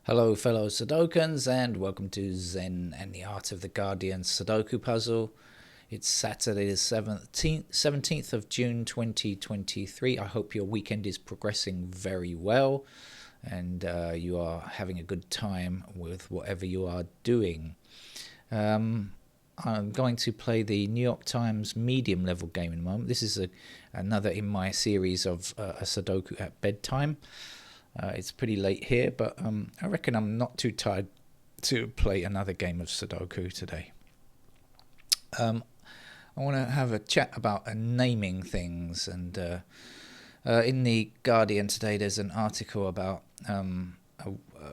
Hello fellow Sudokans and welcome to Zen and the Art of the Guardian Sudoku Puzzle. It's Saturday the 17th of June 2023. I hope your weekend is progressing very well and you are having a good time with whatever you are doing. I'm going to play the New York Times medium level game in a moment. This is another in my series of a Sudoku at bedtime. It's pretty late here, but I reckon I'm not too tired to play another game of Sudoku today. I want to have a chat about naming things, and in the Guardian today there's an article about a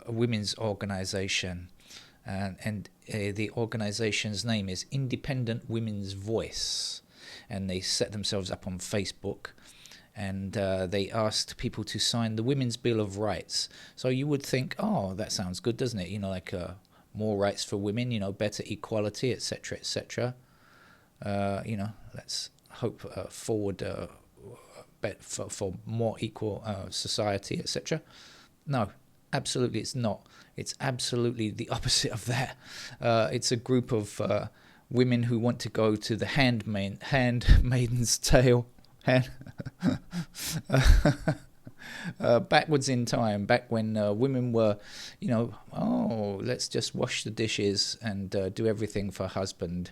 women's organisation, and the organisation's name is Independent Women's Voice, and they set themselves up on Facebook. And they asked people to sign the Women's Bill of Rights. So you would think, oh, that sounds good, doesn't it? You know, like more rights for women, you know, better equality, etc., etc. Let's hope forward for more equal society, etc. No, absolutely it's not. It's absolutely the opposite of that. It's a group of women who want to go to the Handmaid's Tale. Backwards in time, back when women were, let's just wash the dishes and do everything for husband,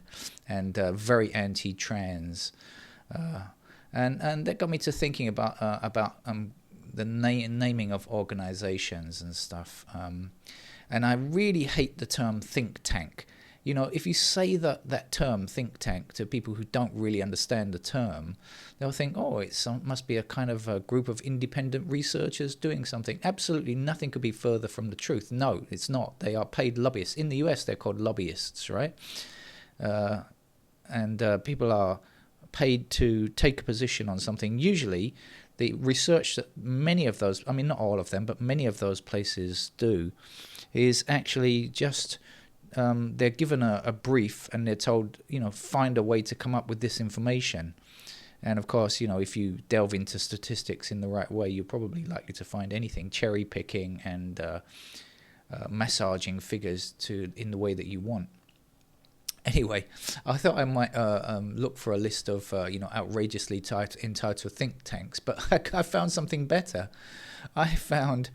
and very anti-trans, and that got me to thinking about the naming of organizations and stuff, and I really hate the term think tank. You know, if you say that term think tank to people who don't really understand the term, they'll think, oh, it must be a kind of a group of independent researchers doing something. Absolutely nothing could be further from the truth. No, it's not. They are paid lobbyists. In the US, they're called lobbyists, right? And people are paid to take a position on something. Usually, the research that many of those, I mean, not all of them, but many of those places do, is actually just... they're given a brief and they're told, find a way to come up with this information. And of course, if you delve into statistics in the right way, you're probably likely to find anything, cherry picking and massaging figures in the way that you want. Anyway, I thought I might look for a list of outrageously entitled think tanks, but I found something better. I found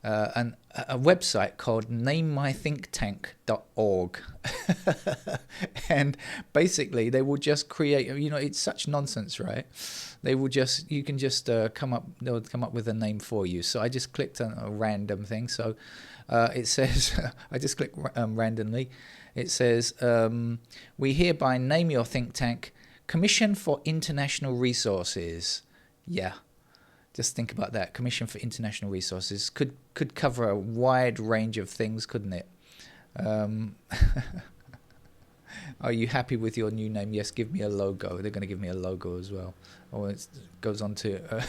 a website called namemythinktank.org. And basically they will just create, it's such nonsense, right? They'll come up with a name for you. So I just clicked on a random thing. So it says, I just clicked randomly. It says, we hereby name your think tank Commission for International Resources. Yeah. Just think about that. Commission for International Resources could cover a wide range of things, couldn't it? Are you happy with your new name? Yes, give me a logo. They're going to give me a logo as well. Or it goes on to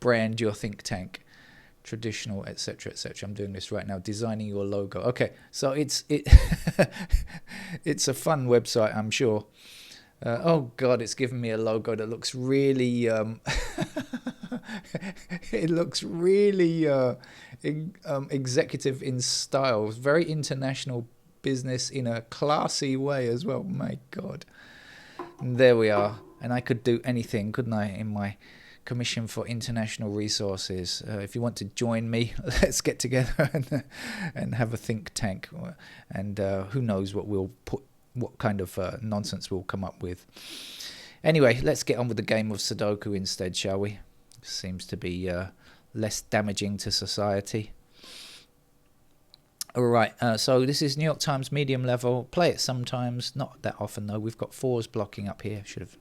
brand your think tank, traditional, etc., etc. I'm doing this right now, designing your logo. Okay, so it's a fun website, I'm sure. Oh God, it's given me a logo that looks really. It looks really executive in style. Very international business in a classy way as well. My God. And there we are. And I could do anything, couldn't I, in my Commission for International Resources. If you want to join me, let's get together and have a think tank. And who knows what kind of nonsense we'll come up with. Anyway, let's get on with the game of Sudoku instead, shall we? Seems to be less damaging to society. All right, so this is New York Times medium level. Play it sometimes, not that often though. We've got 4s blocking up here. Should have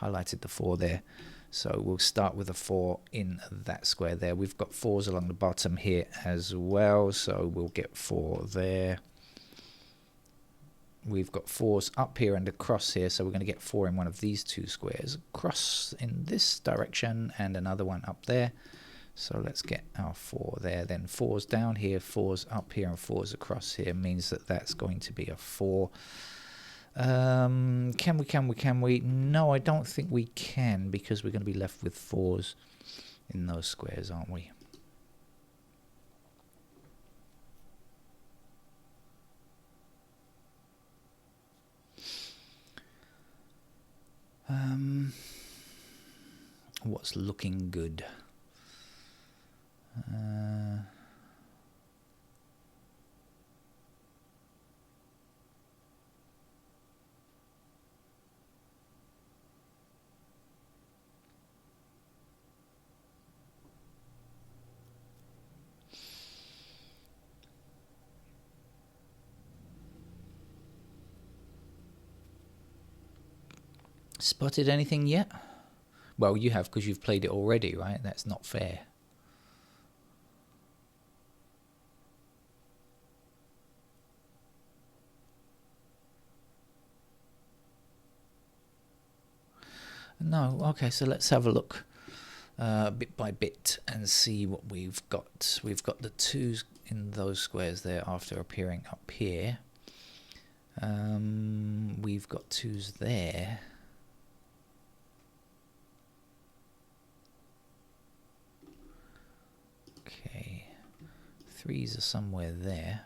highlighted the 4 there. So we'll start with a 4 in that square there. We've got 4s along the bottom here as well, so we'll get 4 there. We've got 4s up here and across here, so we're going to get 4 in one of these 2 squares. Across in this direction and another one up there. So let's get our 4 there. Then 4s down here, 4s up here, and 4s across here means that that's going to be a 4. Can we? No, I don't think we can, because we're going to be left with 4s in those squares, aren't we? what's looking good. Spotted anything yet? Well, you have, because you've played it already, right? That's not fair. No, okay, so let's have a look bit by bit and see what we've got. We've got the 2s in those squares there after appearing up here. We've got 2s there. Okay, 3s are somewhere there.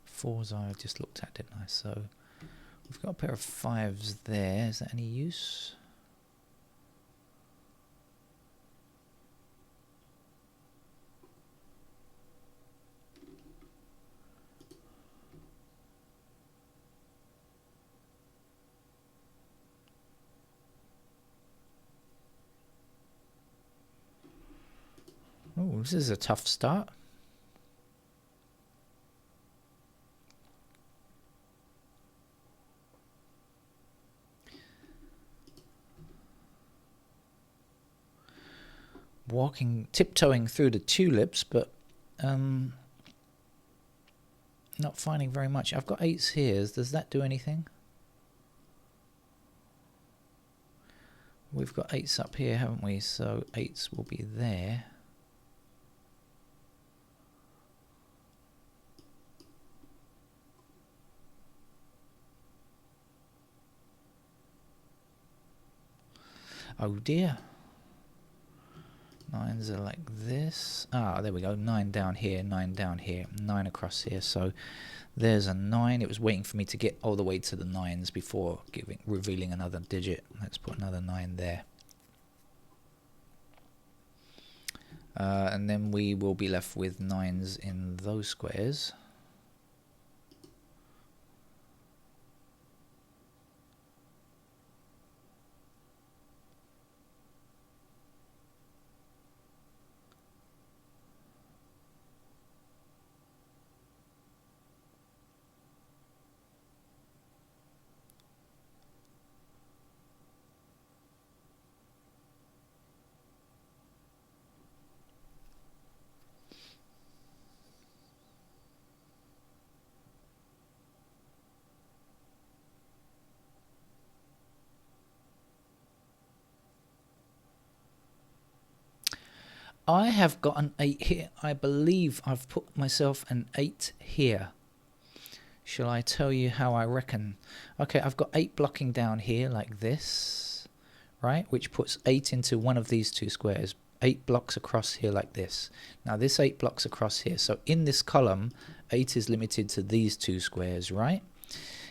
Fours I just looked at, didn't I? So we've got a pair of 5s there. Is that any use? Oh, this is a tough start. Tiptoeing through the tulips, but not finding very much. I've got 8s here. Does that do anything? We've got 8s up here, haven't we? So 8s will be there. Oh dear. 9s are like this. Ah, there we go. 9 down here, 9 down here, 9 across here. So there's a 9. It was waiting for me to get all the way to the 9s before revealing another digit. Let's put another 9 there. And then we will be left with 9s in those squares. I have got an 8 here. I believe I've put myself an 8 here. Shall I tell you how I reckon? Okay, I've got 8 blocking down here like this, right? Which puts 8 into one of these 2 squares. 8 blocks across here like this. Now this 8 blocks across here. So in this column, 8 is limited to these 2 squares, right?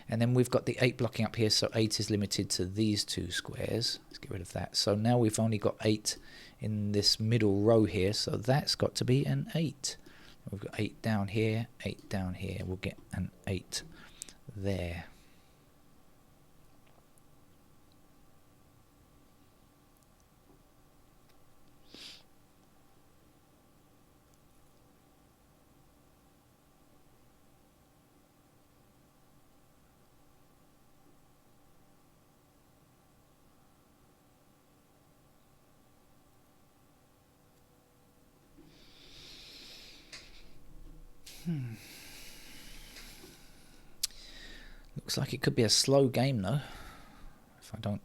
And then we've got the 8 blocking up here, so 8 is limited to these 2 squares. Let's get rid of that. So now we've only got 8 in this middle row here, so that's got to be an 8. We've got 8 down here, 8 down here. We'll get an 8 there. Looks like it could be a slow game though, if I don't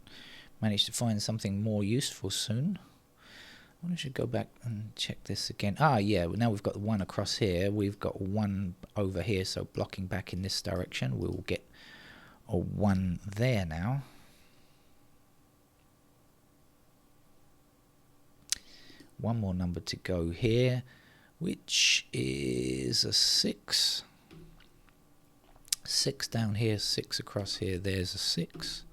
manage to find something more useful soon. I wonder if I should go back and check this again. Ah, yeah, now we've got the 1 across here. We've got 1 over here, so blocking back in this direction. We'll get a 1 there now. One more number to go here. which is a 6. 6 down here, 6 across here, there's a 6.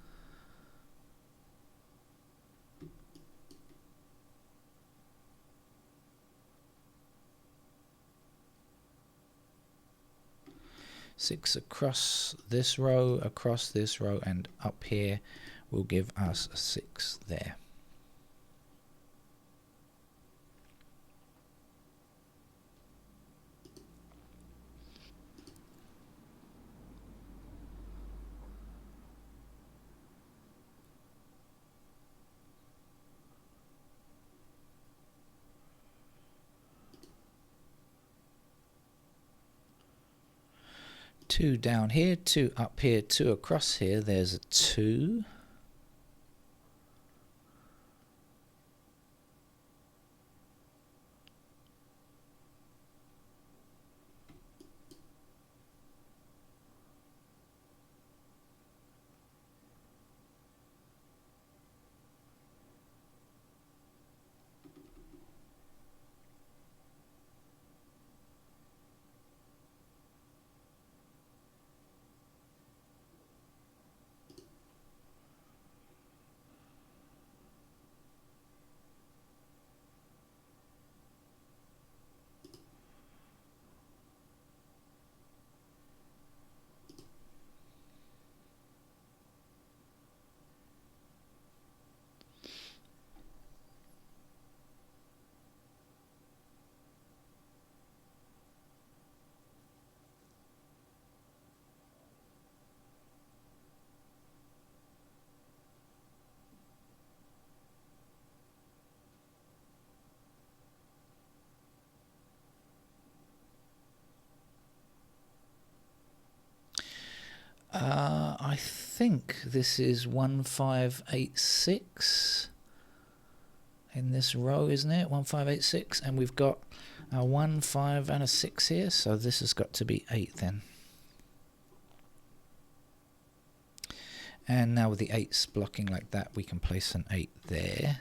Six across this row, and up here will give us a 6 there. Two down here, 2 up here, 2 across here, there's a 2. I think this is 1586 in this row, isn't it? 1586, and we've got a 1, 5 and a 6 here, so this has got to be 8 then. And now with the 8s blocking like that, we can place an 8 there.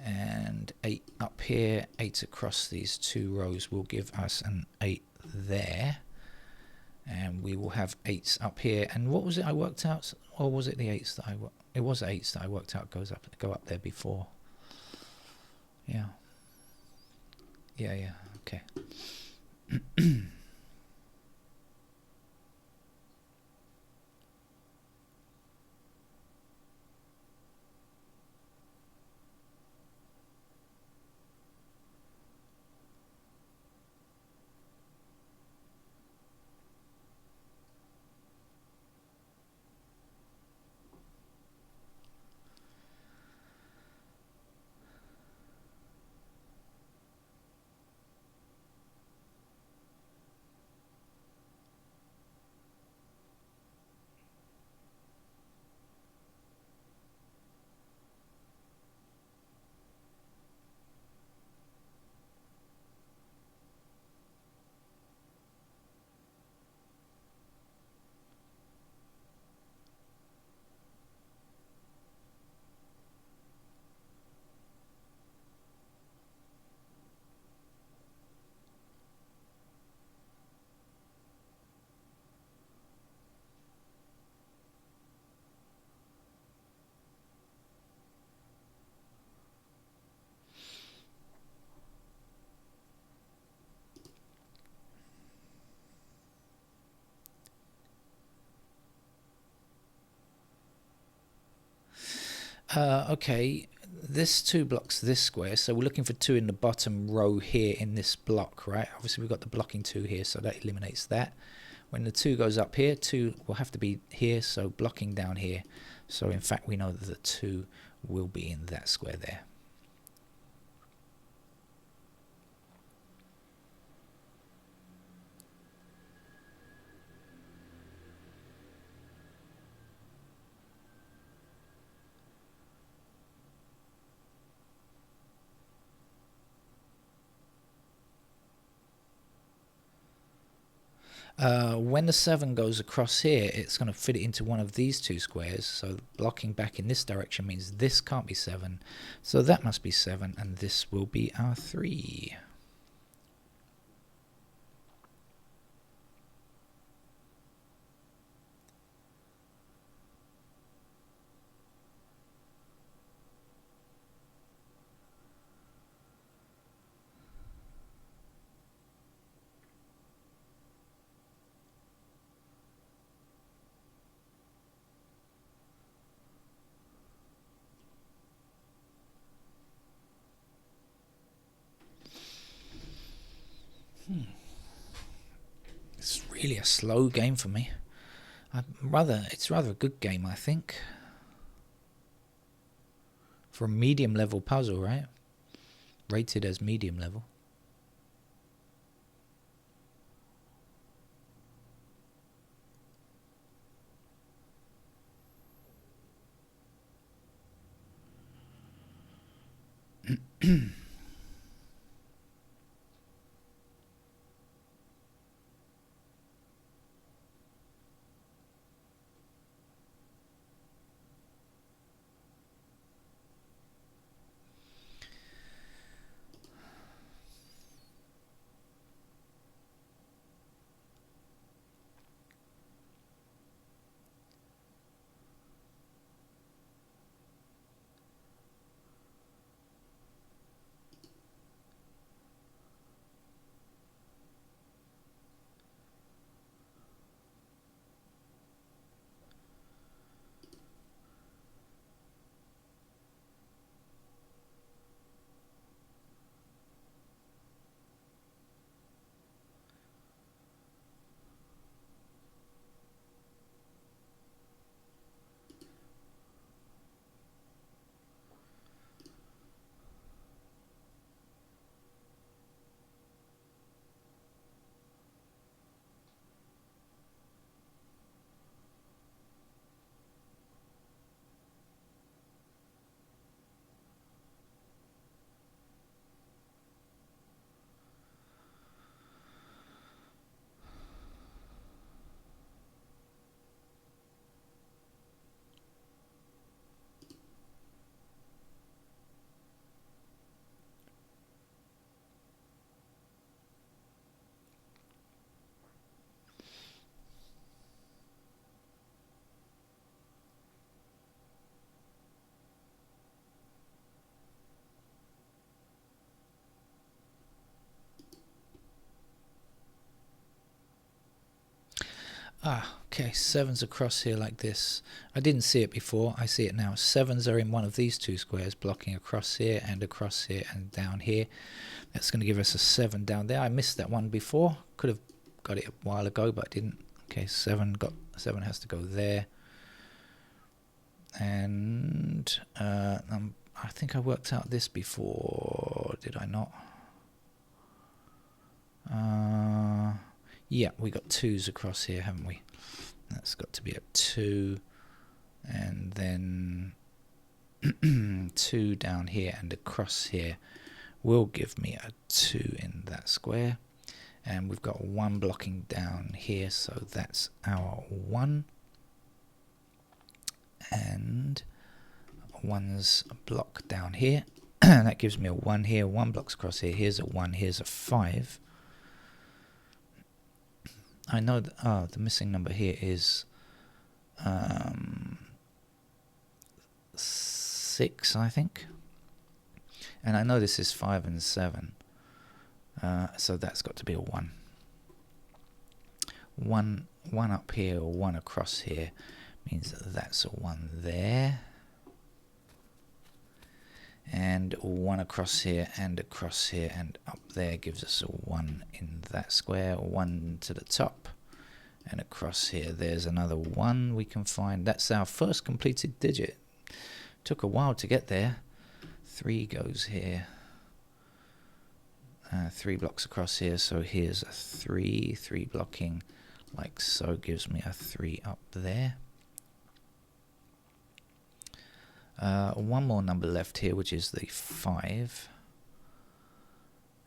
And 8 up here, 8 across these 2 rows will give us an 8 there. And we will have 8s up here. And what was it I worked out? Or was it the 8s that I worked? It was 8s that I worked out go up there before. Yeah. Yeah, okay. Okay, this 2 blocks this square, so we're looking for 2 in the bottom row here in this block, right? Obviously we've got the blocking 2 here, so that eliminates that. When the 2 goes up here, 2 will have to be here, so blocking down here. So in fact we know that the 2 will be in that square there. When the 7 goes across here, it's going to fit it into one of these two squares. So blocking back in this direction means this can't be 7. So that must be 7, and this will be our 3. It's really a slow game for me. It's rather a good game, I think. For a medium level puzzle, right? Rated as medium level. Okay, 7's across here like this. I didn't see it before, I see it now. 7's are in one of these two squares, blocking across here and down here. That's going to give us a 7 down there. I missed that one before. Could have got it a while ago, but I didn't. Okay, 7 has to go there. And I think I worked out this before, did I not? Yeah, we got 2's across here, haven't we? That's got to be a 2, and then 2 down here and across here will give me a 2 in that square. And we've got 1 blocking down here, so that's our 1. And 1's a block down here. That gives me a 1 here, 1 blocks across here. Here's a 1, here's a 5. I know that the missing number here is 6, I think. And I know this is 5 and 7. So that's got to be a 1. 1 up here or 1 across here means that's a 1 there. And 1 across here and up there gives us a 1 in that square. 1 to the top and across here there's another 1 we can find. That's our first completed digit. Took a while to get there. 3 goes here. 3 blocks across here, so here's a 3 blocking like so, gives me a 3 up there. 1 more number left here, which is the 5,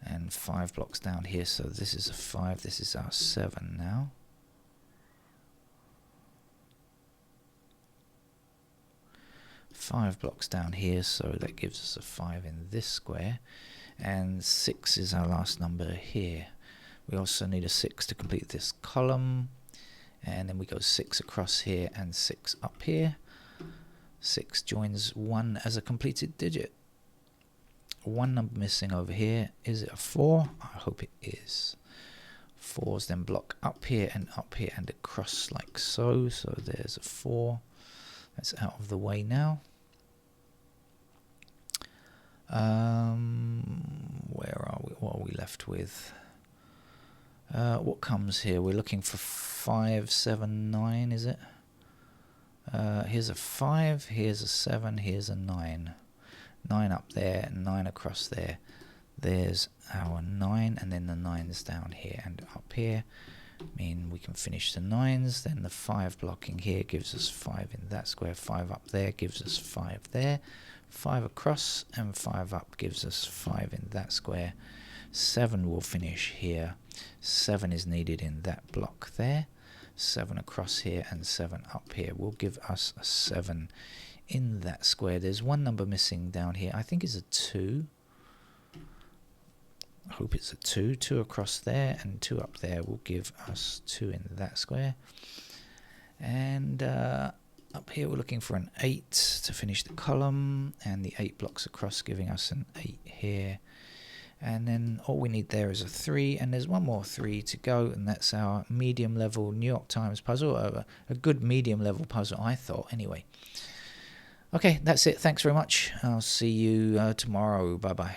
and 5 blocks down here, so this is a 5, this is our 7 now. 5 blocks down here, so that gives us a 5 in this square, and 6 is our last number here. We also need a 6 to complete this column, and then we go 6 across here and 6 up here. 6 joins 1 as a completed digit. One number missing over here. Is it a 4? I hope it is. 4s then block up here and across like so. So there's a 4. That's out of the way now. Where are we? What are we left with? What comes here? We're looking for 5, 7, 9, is it? Here's a 5, here's a 7, here's a 9. 9 up there, 9 across there. There's our 9, and then the 9's down here and up here. Mean we can finish the 9's. Then the 5 blocking here gives us 5 in that square. 5 up there gives us 5 there. 5 across and 5 up gives us 5 in that square. 7 will finish here. 7 is needed in that block there. 7 across here and 7 up here will give us a 7 in that square. There's one number missing down here. I think it's a 2. I hope it's a 2. 2 across there and 2 up there will give us 2 in that square. And up here we're looking for an 8 to finish the column, and the 8 blocks across giving us an 8 here. And then all we need there is a 3, and there's one more 3 to go, and that's our medium level New York Times puzzle. A good medium level puzzle, I thought, anyway. Okay, that's it. Thanks very much. I'll see you tomorrow. Bye-bye.